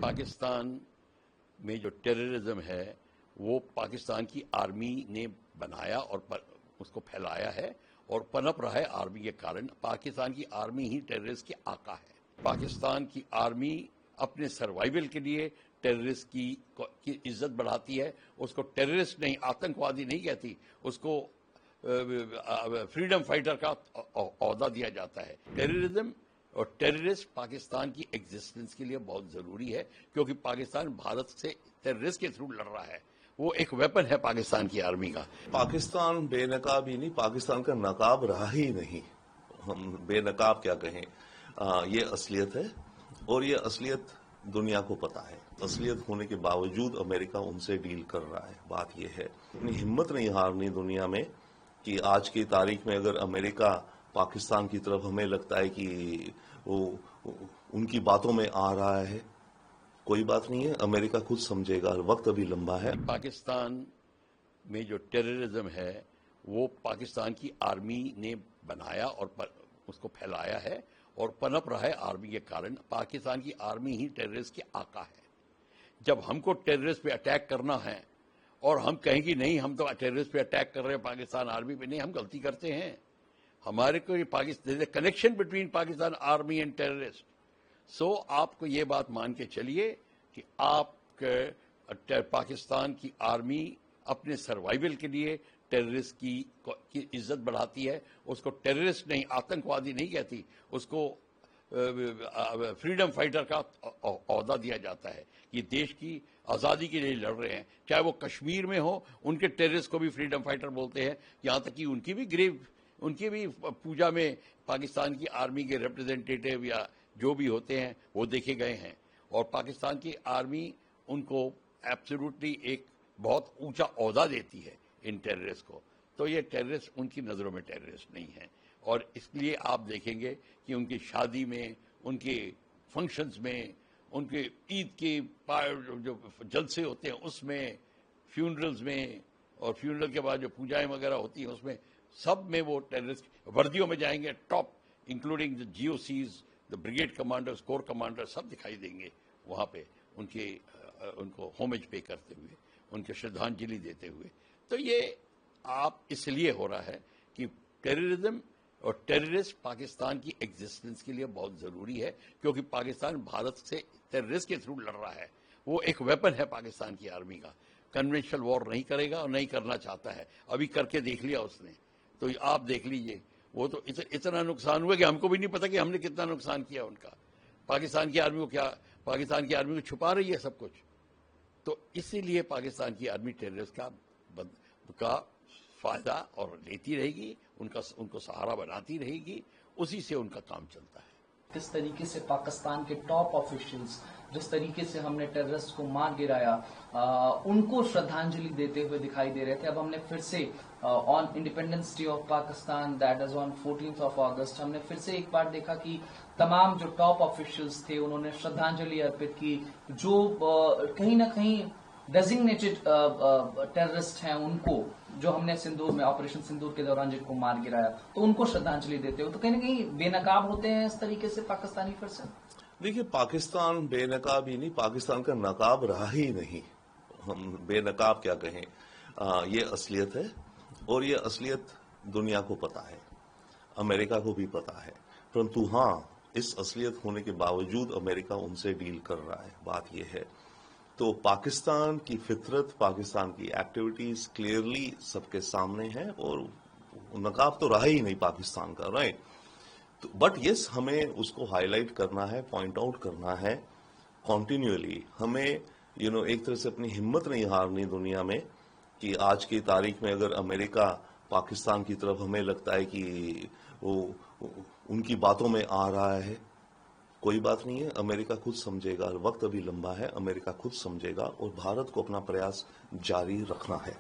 पाकिस्तान में जो टेररिज्म है वो पाकिस्तान की आर्मी ने बनाया और उसको फैलाया है और पनप रहा है आर्मी के कारण। पाकिस्तान की आर्मी ही टेररिस्ट की आका है। पाकिस्तान की आर्मी अपने सर्वाइवल के लिए टेररिस्ट की इज्जत बढ़ाती है। उसको टेररिस्ट नहीं, आतंकवादी नहीं कहती, उसको फ्रीडम फाइटर का ओहदा दिया जाता है। टेररिज्म और टेररिस्ट पाकिस्तान की एग्जिस्टेंस के लिए बहुत जरूरी है, क्योंकि पाकिस्तान भारत से टेररिस्ट के थ्रू लड़ रहा है। वो एक वेपन है पाकिस्तान की आर्मी का। पाकिस्तान बेनकाब ही नहीं, पाकिस्तान का नकाब रहा ही नहीं। हम बेनकाब क्या कहें, ये असलियत है और ये असलियत दुनिया को पता है। असलियत होने के बावजूद अमेरिका उनसे डील कर रहा है। बात यह है, अपनी हिम्मत नहीं हारनी दुनिया में कि आज की तारीख में अगर अमेरिका पाकिस्तान की तरफ हमें लगता है कि वो उनकी बातों में आ रहा है, कोई बात नहीं है, अमेरिका खुद समझेगा, वक्त अभी लंबा है। पाकिस्तान में जो टेररिज्म है वो पाकिस्तान की आर्मी ने बनाया और उसको फैलाया है और पनप रहा है आर्मी के कारण। पाकिस्तान की आर्मी ही टेररिस्ट की आका है। जब हमको टेररिस्ट पे अटैक करना है और हम कहें कि नहीं हम तो टेररिस्ट पे अटैक कर रहे हैं पाकिस्तान आर्मी पे, नहीं, हम गलती करते हैं। हमारे को ये Pakistan connection between Pakistan army and terrorist. So आपको ये बात मान के चलिए कि पाकिस्तान की आर्मी अपने सर्वाइवल के लिए टेररिस्ट की इज्जत बढ़ाती है। उसको टेररिस्ट नहीं, आतंकवादी नहीं कहती, उसको फ्रीडम फाइटर का ओहदा दिया जाता है कि देश की आज़ादी के लिए लड़ रहे हैं। चाहे वो कश्मीर में हो, उनके टेररिस्ट को भी फ्रीडम फाइटर बोलते हैं। यहाँ तक कि उनकी भी पूजा में पाकिस्तान की आर्मी के रिप्रेजेंटेटिव या जो भी होते हैं वो देखे गए हैं। और पाकिस्तान की आर्मी उनको एब्सोल्युटली एक बहुत ऊंचा ओहदा देती है इन टेररिस्ट को। तो ये टेररिस्ट उनकी नज़रों में टेररिस्ट नहीं है। और इसलिए आप देखेंगे कि उनकी शादी में, उनके फंक्शंस में, उनके ईद के जो जलसे होते हैं उसमें, फ्यूनरल्स में, और फ्यूनरल के बाद जो पूजाएं वगैरह होती हैं उसमें, सब में वो टेररिस्ट वर्दियों में जाएंगे। Top including the GOCs, the brigade commanders, core commander, सब दिखाई देंगे वहाँ पे उनको होमेज पे करते हुए, उनके श्रद्धांजलि देते हुए। तो ये आप इसलिए हो रहा है कि टेररिज्म और टेररिस्ट पाकिस्तान की एग्जिस्टेंस के लिए बहुत जरूरी है, क्योंकि पाकिस्तान भारत से टेररिस्ट के थ्रू लड़ रहा है। वो एक वेपन है पाकिस्तान की आर्मी का। कन्वेंशनल वॉर नहीं करेगा और नहीं करना चाहता है। अभी करके देख लिया उसने, तो आप देख लीजिए, वो तो इतना नुकसान हुआ कि हमको भी नहीं पता कि हमने कितना नुकसान किया उनका। पाकिस्तान की आर्मी को छुपा रही है सब कुछ। तो इसीलिए पाकिस्तान की आर्मी टेररिस्ट का फायदा और लेती रहेगी, उनको सहारा बनाती रहेगी, उसी से उनका काम चलता है। किस तरीके से पाकिस्तान के टॉप ऑफिशियल्स, जिस तरीके से हमने टेररिस्ट को मार गिराया, उनको श्रद्धांजलि देते हुए दिखाई दे रहे थे। अब हमने फिर से on independence day of Pakistan, that is on 14th अगस्त, हमने फिर से एक बार देखा कि तमाम जो टॉप ऑफिशियल्स थे उन्होंने श्रद्धांजलि अर्पित की। जो कहीं ना कहीं डेजिग्नेटेड टेररिस्ट हैं, उनको, जो हमने सिंदूर में, ऑपरेशन सिंदूर के दौरान जिनको मार गिराया, तो उनको श्रद्धांजलि देते हो, तो कहीं ना कहीं बेनकाब होते हैं इस तरीके से पाकिस्तानी फिर से। देखिए, पाकिस्तान बेनकाब ही नहीं, पाकिस्तान का नकाब रहा ही नहीं। हम बेनकाब क्या कहें, ये असलियत है और ये असलियत दुनिया को पता है, अमेरिका को भी पता है। परंतु हाँ, इस असलियत होने के बावजूद अमेरिका उनसे डील कर रहा है। बात यह है, तो पाकिस्तान की फितरत, पाकिस्तान की एक्टिविटीज क्लियरली सबके सामने है और नकाब तो रहा ही नहीं पाकिस्तान का, राइट। तो बट यस, हमें उसको हाईलाइट करना है, पॉइंट आउट करना है कॉन्टिन्यूअली। हमें एक तरह से अपनी हिम्मत नहीं हारनी दुनिया में कि आज की तारीख में अगर अमेरिका पाकिस्तान की तरफ हमें लगता है कि वो उनकी बातों में आ रहा है, कोई बात नहीं है, अमेरिका खुद समझेगा, वक्त अभी लंबा है, अमेरिका खुद समझेगा और भारत को अपना प्रयास जारी रखना है।